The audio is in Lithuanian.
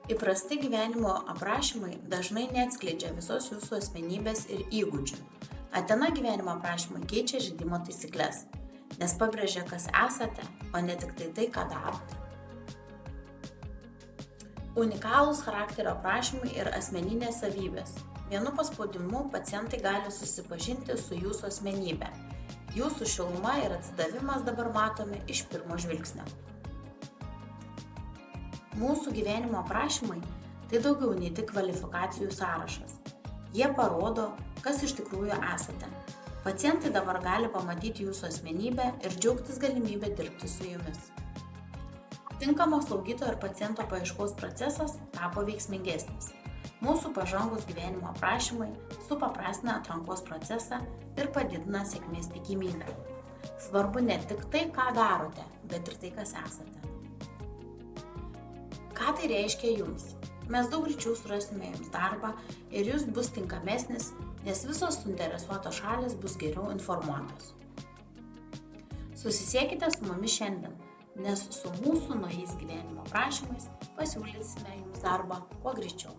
Įprasti gyvenimo aprašymai dažnai neatskleidžia visos jūsų asmenybės ir įgūdžių. Athena gyvenimo aprašymai keičia žaidimo taisyklės, nes pabrėžia, kas esate, o ne tik tai, ką darote. Unikalūs charakterio aprašymai ir asmeninės savybės. Vienu paspaudimu pacientai gali susipažinti su jūsų asmenybė. Jūsų šiluma ir atsidavimas dabar matomi iš pirmo žvilgsnio. Mūsų gyvenimo aprašymai tai daugiau nei tik kvalifikacijų sąrašas. Jie parodo, kas iš tikrųjų esate. Pacientai dabar gali pamatyti jūsų asmenybę ir džiaugtis galimybę dirbti su jumis. Tinkamo slaugytojo ir paciento paieškos procesas tapo veiksmingesnis. Mūsų pažangus gyvenimo aprašymai supaprastina atrankos procesą ir padidina sėkmės tikimybę. Svarbu ne tik tai, ką darote, bet ir tai, kas esate. Ką tai reiškia jums? Mes daug greičiau surasime jums darbą ir jūs bus tinkamesnis, nes visos suinteresuotos šalys bus geriau informuotos. Susisiekite su mumis šiandien, nes su mūsų naujais gyvenimo aprašymais pasiūlysime jums darbą kuo greičiau.